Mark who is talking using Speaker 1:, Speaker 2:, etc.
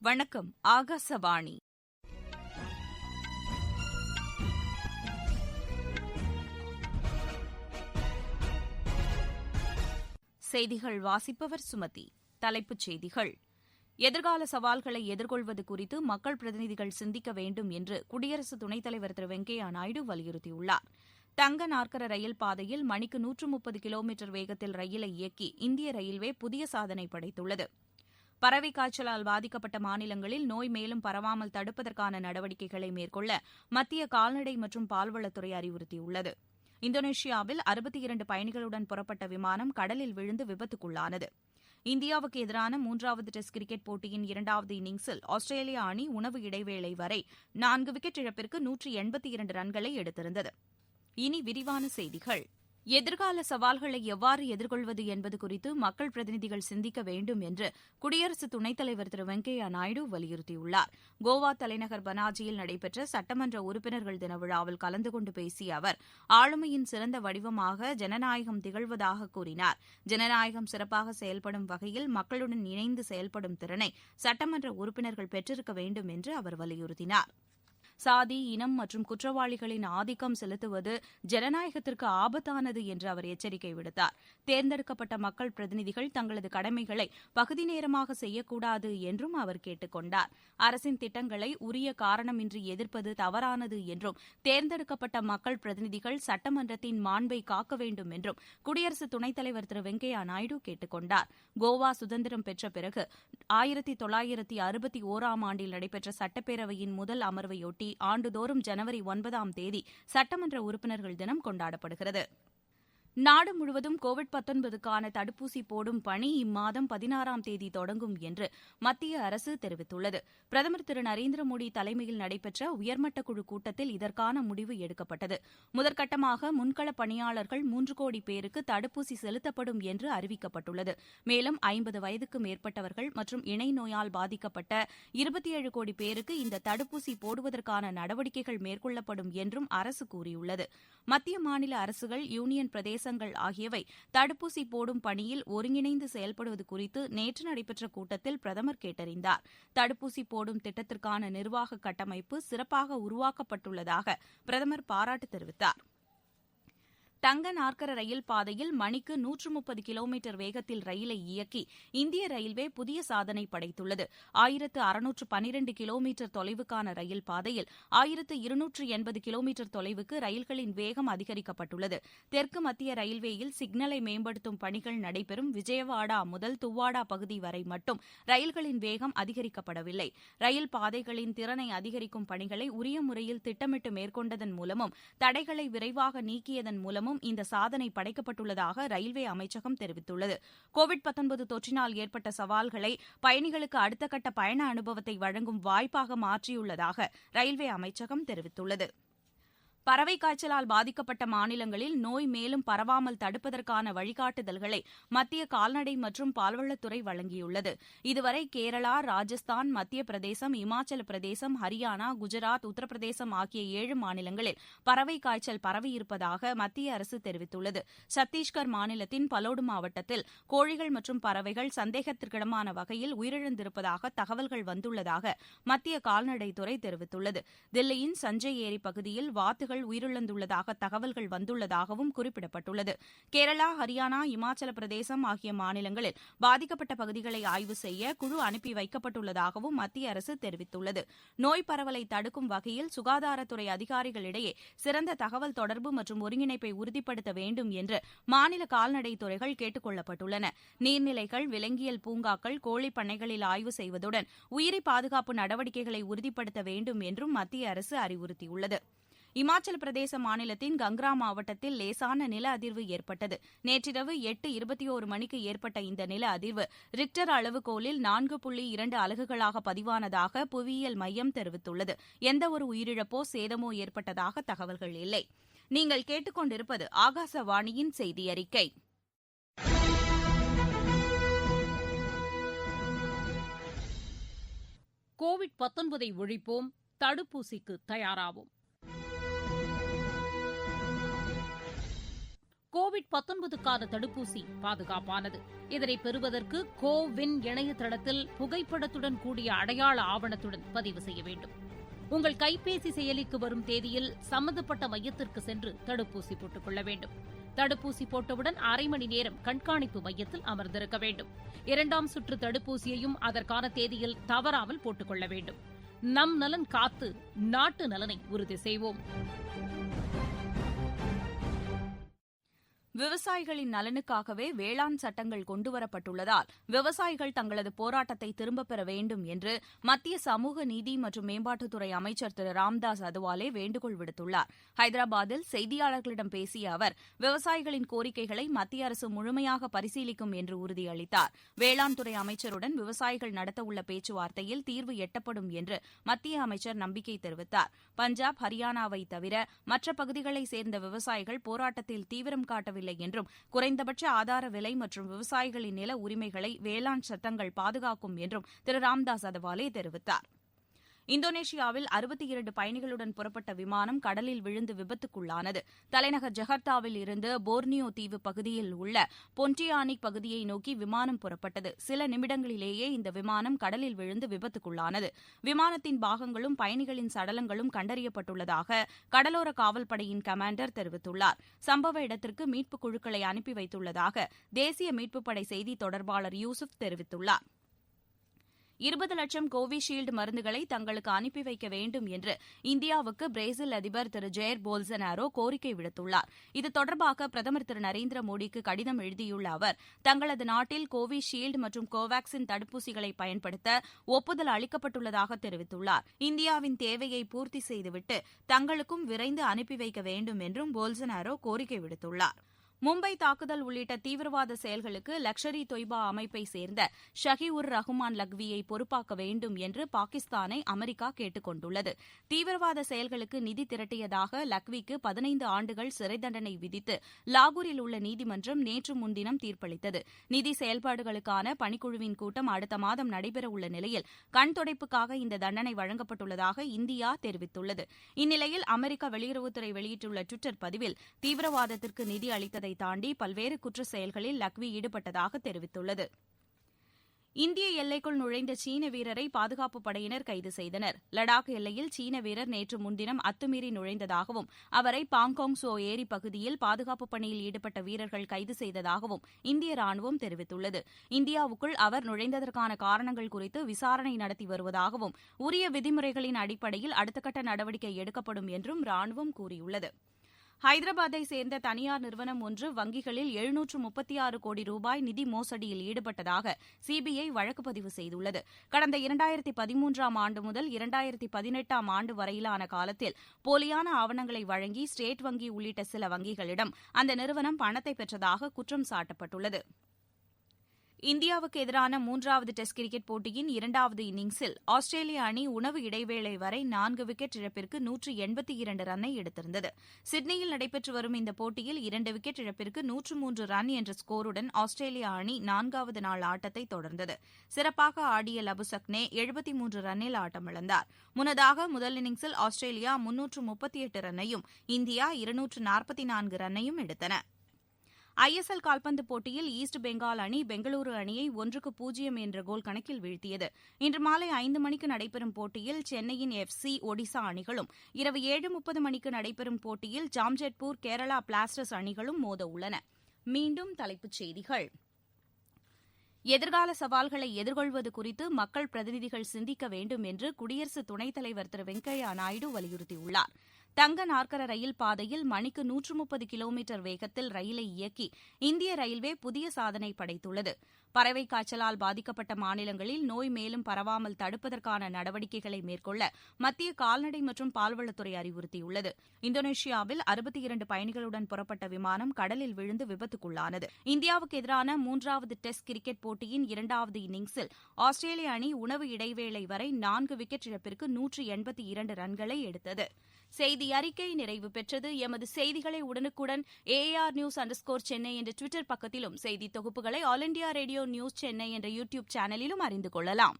Speaker 1: வணக்கம். ஆகாசவாணி. செய்திகள் வாசிப்பவர் சுமதி. தலைப்புச் செய்திகள். எதிர்கால சவால்களை எதிர்கொள்வது குறித்து மக்கள் பிரதிநிதிகள் சிந்திக்க வேண்டும் என்று குடியரசு துணைத் தலைவர் திரு வெங்கையா நாயுடு வலியுறுத்தியுள்ளார். தங்க நாற்கர ரயில் பாதையில் மணிக்கு 130 கிலோமீட்டர் வேகத்தில் ரயிலை இயக்கி இந்திய ரயில்வே புதிய சாதனை படைத்துள்ளது. பறவைக் காய்ச்சலால் பாதிக்கப்பட்ட மாநிலங்களில் நோய் மேலும் பரவாமல் தடுப்பதற்கான நடவடிக்கைகளை மேற்கொள்ள மத்திய கால்நடை மற்றும் பால்வளத்துறை அறிவுறுத்தியுள்ளது. இந்தோனேஷியாவில் 62 பயணிகளுடன் புறப்பட்ட விமானம் கடலில் விழுந்து விபத்துக்குள்ளானது. இந்தியாவுக்கு எதிரான 3வது டெஸ்ட் கிரிக்கெட் போட்டியின் 2வது இன்னிங்ஸில் ஆஸ்திரேலியா அணி உணவு இடைவேளை வரை 4 விக்கெட் இழப்பிற்கு 182 ரன்களை எடுத்திருந்தது. இனி விரிவான செய்திகள். எதிர்கால சவால்களை எவ்வாறு எதிர்கொள்வது என்பது குறித்து மக்கள் பிரதிநிதிகள் சிந்திக்க வேண்டும் என்று குடியரசு துணைத் தலைவர் திரு வெங்கையா நாயுடு வலியுறுத்தியுள்ளார். கோவா தலைநகர் பனாஜியில் நடைபெற்ற சட்டமன்ற உறுப்பினர்கள் தின விழாவில் கலந்து கொண்டு பேசிய அவர், ஆளுமையின் சிறந்த வடிவமாக ஜனநாயகம் திகழ்வதாக கூறினார். ஜனநாயகம் சிறப்பாக செயல்படும் வகையில் மக்களுடன் இணைந்து செயல்படும் திறனை சட்டமன்ற உறுப்பினர்கள் பெற்றிருக்க வேண்டும் என்று அவர் வலியுறுத்தினார். சாதி, இனம் மற்றும் குற்றவாளிகளின் ஆதிக்கம் செலுத்துவது ஜனநாயகத்திற்கு ஆபத்தானது என்று அவர் எச்சரிக்கை விடுத்தார். தேர்ந்தெடுக்கப்பட்ட மக்கள் பிரதிநிதிகள் தங்களது கடமைகளை பகுதி நேரமாக செய்யக்கூடாது என்றும் அவர் கேட்டுக் கொண்டார். அரசின் திட்டங்களை உரிய காரணமின்றி எதிர்ப்பது தவறானது என்றும் தேர்ந்தெடுக்கப்பட்ட மக்கள் பிரதிநிதிகள் சட்டமன்றத்தின் மாண்பை காக்க வேண்டும் என்றும் குடியரசு துணைத் தலைவர் திரு வெங்கையா நாயுடு கேட்டுக் கொண்டார். கோவா சுதந்திரம் பெற்ற பிறகு 1961ஆம் ஆண்டில் நடைபெற்ற சட்டப்பேரவையின் முதல் அமர்வையொட்டி ஆண்டுதோறும் ஜனவரி 9ஆம் தேதி சட்டமன்ற உறுப்பினர்கள் தினம் கொண்டாடப்படுகிறது. நாடு முழுவதும் கோவிட்-19க்கான தடுப்பூசி போடும் பணி இம்மாதம் 16ஆம் தேதி தொடங்கும் என்று மத்திய அரசு தெரிவித்துள்ளது. பிரதமர் திரு நரேந்திர மோடி தலைமையில் நடைபெற்ற உயர்மட்ட குழு கூட்டத்தில் இதற்கான முடிவு எடுக்கப்பட்டது. முதற்கட்டமாக முன்களப் பணியாளர்கள் 3 கோடி பேருக்கு தடுப்பூசி செலுத்தப்படும் என்று அறிவிக்கப்பட்டுள்ளது. மேலும் 50 வயதுக்கு மேற்பட்டவர்கள் மற்றும் இணை நோயால் பாதிக்கப்பட்ட 27 கோடி பேருக்கு இந்த தடுப்பூசி போடுவதற்கான நடவடிக்கைகள் மேற்கொள்ளப்படும் என்றும் அரசு கூறியுள்ளது. மத்திய மாநில அரசுகள், யூனியன் பிரதேச ஆகியவை தடுப்பூசி போடும் பணியில் ஒருங்கிணைந்து செயல்படுவது குறித்து நேற்று நடைபெற்ற கூட்டத்தில் பிரதமர் கேட்டறிந்தார். தடுப்பூசி போடும் திட்டத்திற்கான நிர்வாக கட்டமைப்பு சிறப்பாக உருவாக்கப்பட்டுள்ளதாக பிரதமர் பாராட்டு தெரிவித்தார். தங்க நாற்கர ரயில் பாதையில் மணிக்கு 130 கிலோமீட்டர் வேகத்தில் ரயிலை இயக்கி இந்திய ரயில்வே புதிய சாதனை படைத்துள்ளது. 1612 கிலோமீட்டர் தொலைவுக்கான ரயில் பாதையில் 1280 கிலோமீட்டர் தொலைவுக்கு ரயில்களின் வேகம் அதிகரிக்கப்பட்டுள்ளது. தெற்கு மத்திய ரயில்வேயில் சிக்னலை மேம்படுத்தும் பணிகள் நடைபெறும் விஜயவாடா முதல் துவாடா பகுதி வரை மட்டும் ரயில்களின் வேகம் அதிகரிக்கப்படவில்லை. ரயில் பாதைகளின் திறனை அதிகரிக்கும் பணிகளை உரிய முறையில் திட்டமிட்டு மேற்கொண்டதன் மூலமும் தடைகளை விரைவாக நீக்கியதன் மூலமும் இந்த சாதனை படைக்கப்பட்டுள்ளதாக ரயில்வே அமைச்சகம் தெரிவித்துள்ளது. கோவிட்-19 தொற்றினால் ஏற்பட்ட சவால்களை பயணிகளுக்கு அடுத்த கட்ட பயண அனுபவத்தை வழங்கும் வாய்ப்பாக மாற்றியுள்ளதாக ரயில்வே அமைச்சகம் தெரிவித்துள்ளது. பறவைக் காய்ச்சலால் பாதிக்கப்பட்ட மாநிலங்களில் நோய் மேலும் பரவாமல் தடுப்பதற்கான வழிகாட்டுதல்களை மத்திய கால்நடை மற்றும் பால்வளத்துறை வழங்கியுள்ளது. இதுவரை கேரளா, ராஜஸ்தான், மத்திய பிரதேசம், இமாச்சல பிரதேசம், ஹரியானா, குஜராத், உத்தரப்பிரதேசம் ஆகிய 7 மாநிலங்களில் பறவைக் காய்ச்சல் பரவியிருப்பதாக மத்திய அரசு தெரிவித்துள்ளது. சத்தீஸ்கர் மாநிலத்தின் பலோடு மாவட்டத்தில் கோழிகள் மற்றும் பறவைகள் சந்தேகத்திற்கிடமான வகையில் உயிரிழந்திருப்பதாக தகவல்கள் வந்துள்ளதாக மத்திய கால்நடைத்துறை தெரிவித்துள்ளது. தில்லியின் சஞ்சய் ஏரி பகுதியில் வாத்துகள் உயிரிழந்துள்ளதாக தகவல்கள் வந்துள்ளதாகவும் குறிப்பிடப்பட்டுள்ளது. கேரளா, ஹரியானா, இமாச்சல பிரதேசம் ஆகிய மாநிலங்களில் பாதிக்கப்பட்ட பகுதிகளை ஆய்வு செய்ய குழு அனுப்பி வைக்கப்பட்டுள்ளதாகவும் மத்திய அரசு தெரிவித்துள்ளது. நோய் பரவலை தடுக்கும் வகையில் சுகாதாரத்துறை அதிகாரிகளிடையே சிறந்த தகவல் தொடர்பு மற்றும் ஒருங்கிணைப்பை உறுதிப்படுத்த வேண்டும் என்று மாநில கால்நடைத்துறைகள் கேட்டுக் கொள்ளப்பட்டுள்ளன. நீர்நிலைகள், விலங்கியல் பூங்காக்கள், கோழிப் பண்ணைகளில் ஆய்வு செய்வதுடன் உயிரி பாதுகாப்பு நடவடிக்கைகளை உறுதிப்படுத்த வேண்டும் என்றும் மத்திய அரசு அறிவுறுத்தியுள்ளது. இமாச்சல பிரதேச மாநிலத்தின் கங்ரா மாவட்டத்தில் லேசான நில அதிர்வு ஏற்பட்டது. நேற்றிரவு 8:21 மணிக்கு ஏற்பட்ட இந்த நில அதிர்வு ரிக்டர் அளவுகோலில் 4.2 அலகுகளாக பதிவானதாக புவியியல் மையம் தெரிவித்துள்ளது. எந்தவொரு உயிரிழப்போ சேதமோ ஏற்பட்டதாக தகவல்கள் இல்லை. நீங்கள் கேட்டுக்கொண்டிருப்பது ஆகாசவாணியின் செய்தி அறிக்கை.
Speaker 2: கோவிட்-19 ஒழிப்போம், தடுப்பூசிக்கு தயாராவோம். கோவிட்-19க்கான தடுப்பூசி பாதுகாப்பானது. இதனை பெறுவதற்கு கோவின் இணையதளத்தில் புகைப்படத்துடன் கூடிய அடையாள ஆவணத்துடன் பதிவு செய்ய வேண்டும். உங்கள் கைபேசி செயலிக்கு வரும் தேதியில் சம்பந்தப்பட்ட மையத்திற்கு சென்று தடுப்பூசி போட்டுக் கொள்ள வேண்டும். தடுப்பூசி போட்டவுடன் 1/2 மணி நேரம் கண்காணிப்பு மையத்தில் அமர்ந்திருக்க வேண்டும். 2ஆம் சுற்று தடுப்பூசியையும் அதற்கான தேதியில் தவறாமல் போட்டுக் கொள்ள வேண்டும். நம் நலன் காத்து நாட்டு நலனை உறுதி செய்வோம்.
Speaker 1: விவசாயிகளின் நலனுக்காகவே வேளாண் சட்டங்கள் கொண்டுவரப்பட்டுள்ளதால் விவசாயிகள் தங்களது போராட்டத்தை திரும்பப் பெற வேண்டும் என்று மத்திய சமூக நீதி மற்றும் மேம்பாட்டுத்துறை அமைச்சர் திரு ராம்தாஸ் அதவாலே வேண்டுகோள் விடுத்துள்ளார். ஹைதராபாத்தில் செய்தியாளர்களிடம் பேசிய அவர் விவசாயிகளின் கோரிக்கைகளை மத்திய அரசு முழுமையாக பரிசீலிக்கும் என்று உறுதியளித்தார். வேளாண் துறை அமைச்சருடன் விவசாயிகள் நடத்தவுள்ள பேச்சுவார்த்தையில் தீர்வு எட்டப்படும் என்று மத்திய அமைச்சர் நம்பிக்கை தெரிவித்தார். பஞ்சாப், ஹரியானாவை தவிர மற்ற பகுதிகளைச் சேர்ந்த விவசாயிகள் போராட்டத்தில் தீவிரம் காட்டவில்லை என்றும் குறைந்தபட்ச ஆதார விலை மற்றும் விவசாயிகளின் நில உரிமைகளை வேளாண் சட்டங்கள் பாதுகாக்கும் என்றும் திரு ராம்தாஸ் அதவாலே தெரிவித்தார். இந்தோனேஷியாவில் 62 பயணிகளுடன் புறப்பட்ட விமானம் கடலில் விழுந்து விபத்துக்குள்ளானது. தலைநகர் ஜகர்த்தாவில் இருந்து போர்னியோ தீவு பகுதியில் உள்ள பொன்டியானிக் பகுதியை நோக்கி விமானம் புறப்பட்டது. சில நிமிடங்களிலேயே இந்த விமானம் கடலில் விழுந்து விபத்துக்குள்ளானது. விமானத்தின் பாகங்களும் பயணிகளின் சடலங்களும் கண்டறியப்பட்டுள்ளதாக கடலோர காவல்படையின் கமாண்டர் தெரிவித்துள்ளார். சம்பவ இடத்திற்கு மீட்புக் குழுக்களை அனுப்பி வைத்துள்ளதாக தேசிய மீட்புப் படை செய்தி தொடர்பாளர் யூசுப் தெரிவித்துள்ளார். 20 லட்சம் கோவிஷீல்டு மருந்துகளை தங்களுக்கு அனுப்பி வைக்க வேண்டும் என்று இந்தியாவுக்கு பிரேசில் அதிபர் திரு ஜெயர் போல்சனாரோ கோரிக்கை விடுத்துள்ளார். இது தொடர்பாக பிரதமர் திரு நரேந்திர மோடிக்கு கடிதம் எழுதியுள்ள அவர் தங்களது நாட்டில் கோவிஷீல்டு மற்றும் கோவாக்சின் தடுப்பூசிகளை பயன்படுத்த ஒப்புதல் அளிக்கப்பட்டுள்ளதாக தெரிவித்துள்ளார். இந்தியாவின் தேவையை பூர்த்தி செய்துவிட்டு தங்களுக்கும் விரைந்து அனுப்பி வைக்க வேண்டும் என்றும் போல்சனாரோ கோரிக்கை விடுத்துள்ளார். மும்பை தாக்குதல் உள்ளிட்ட தீவிரவாத செயல்களுக்கு லஷ்கர் இ தொய்பா அமைப்பை சேர்ந்த ஷஹி-உர் ரஹ்மான் லக்வியை பொறுப்பாக்க வேண்டும் என்று பாகிஸ்தானை அமெரிக்கா கேட்டுக் கொண்டுள்ளது. தீவிரவாத செயல்களுக்கு நிதி திரட்டியதாக லக்விக்கு 15 ஆண்டுகள் சிறை தண்டனை விதித்து லாகூரில் உள்ள நீதிமன்றம் நேற்று முன்தினம் தீர்ப்பளித்தது. நிதி செயல்பாடுகளுக்கான பணிக்குழுவின் கூட்டம் அடுத்த மாதம் நடைபெறவுள்ள நிலையில் கண் துடைப்புக்காக இந்த தண்டனை வழங்கப்பட்டுள்ளதாக இந்தியா தெரிவித்துள்ளது. இந்நிலையில் அமெரிக்க வெளியுறவுத்துறை வெளியிட்டுள்ள டுவிட்டர் பதிவில் தீவிரவாதத்திற்கு நிதி அளித்ததை தாண்டி பல்வேறு குற்ற செயல்களில் லக்வி ஈடுபட்டதாக தெரிவித்துள்ளது. இந்திய எல்லைக்குள் நுழைந்த சீன வீரரை பாதுகாப்புப் படையினர் கைது செய்தனர். லடாக் எல்லையில் சீன வீரர் நேற்று முன்தினம் அத்துமீறி நுழைந்ததாகவும் அவரை பாங்காங் சோ ஏரி பகுதியில் பாதுகாப்புப் பணியில் ஈடுபட்ட வீரர்கள் கைது செய்ததாகவும் இந்திய ராணுவம் தெரிவித்துள்ளது. இந்தியாவுக்குள் அவர் நுழைந்ததற்கான காரணங்கள் குறித்து விசாரணை நடத்தி வருவதாகவும் உரிய விதிமுறைகளின் அடிப்படையில் அடுத்தகட்ட நடவடிக்கை எடுக்கப்படும் என்றும் ராணுவம் கூறியுள்ளது. ஹைதராபாத்தை சேர்ந்த தனியார் நிறுவனம் ஒன்று வங்கிகளில் 736 கோடி ரூபாய் நிதி மோசடியில் ஈடுபட்டதாக சிபிஐ வழக்கு பதிவு செய்துள்ளது. கடந்த 2013ஆம் ஆண்டு முதல் 2018ஆம் ஆண்டு வரையிலான காலத்தில் போலியான ஆவணங்களை வழங்கி ஸ்டேட் வங்கி உள்ளிட்ட சில வங்கிகளிடம் அந்த நிறுவனம் பணத்தை பெற்றதாக குற்றம் சாட்டப்பட்டுள்ளது. இந்தியாவுக்கு எதிரான 3வது டெஸ்ட் கிரிக்கெட் போட்டியின் 2வது இன்னிங்ஸில் ஆஸ்திரேலிய அணி உணவு இடைவேளை வரை 4 விக்கெட் இழப்பிற்கு 182 ரன்னை எடுத்திருந்தது. சிட்னியில் நடைபெற்று வரும் இந்த போட்டியில் 2 விக்கெட் இழப்பிற்கு 103 ரன் என்ற ஸ்கோருடன் ஆஸ்திரேலிய அணி 4வது நாள் ஆட்டத்தை தொடர்ந்தது. சிறப்பாக ஆடிய லபுசக்னே 73 ரன்னில் ஆட்டமிழந்தார். முன்னதாக முதல் இன்னிங்ஸில் ஆஸ்திரேலியா 338 ரன்னையும் இந்தியா 244 ரன்னையும் எடுத்தன. ஐஎஸ்எல் கால்பந்து போட்டியில் ஈஸ்ட் பெங்கால் அணி பெங்களூரு அணியை 1-0 என்ற கோல் கணக்கில் வீழ்த்தியது. இன்று மாலை 5 மணிக்கு நடைபெறும் போட்டியில் சென்னையின் எஃப்சி ஒடிசா அணிகளும், இரவு 7:30 மணிக்கு நடைபெறும் போட்டியில் ஜாம்ஷெட்பூர் கேரளா பிளாஸ்டர்ஸ் அணிகளும் மோத உள்ளன. மீண்டும் தலைப்புச் செய்திகள். எதிர்கால சவால்களை எதிர்கொள்வது குறித்து மக்கள் பிரதிநிதிகள் சிந்திக்க வேண்டும் என்று குடியரசு துணைத் தலைவர் திரு வெங்கையா நாயுடு வலியுறுத்தியுள்ளார். தங்க நாற்கர ரயில் பாதையில் மணிக்கு 130 கிலோமீட்டர் வேகத்தில் ரயிலை இயக்கி இந்திய ரயில்வே புதிய சாதனை படைத்துள்ளது. பறவை காய்ச்சலால் பாதிக்கப்பட்ட மாநிலங்களில் நோய் மேலும் பரவாமல் தடுப்பதற்கான நடவடிக்கைகளை மேற்கொள்ள மத்திய கால்நடை மற்றும் பால்வளத்துறை அறிவுறுத்தியுள்ளது. இந்தோனேஷியாவில் 62 பயணிகளுடன் புறப்பட்ட விமானம் கடலில் விழுந்து விபத்துக்குள்ளானது. இந்தியாவுக்கு எதிரான 3வது டெஸ்ட் கிரிக்கெட் போட்டியின் 2வது இன்னிங்ஸில் ஆஸ்திரேலிய அணி உணவு இடைவேளை வரை 4 விக்கெட் இழப்பிற்கு 182 ரன்களை எடுத்தது. செய்தி அறிக்கை நிறைவு பெற்றது. எமது செய்திகளை உடனுக்குடன் AAR_News_Chennai என்ற ட்விட்டர் பக்கத்திலும் செய்தி தொகுப்புகளை all India radio news Chennai என்ற யூடியூப் சேனலிலும் அறிந்து கொள்ளலாம்.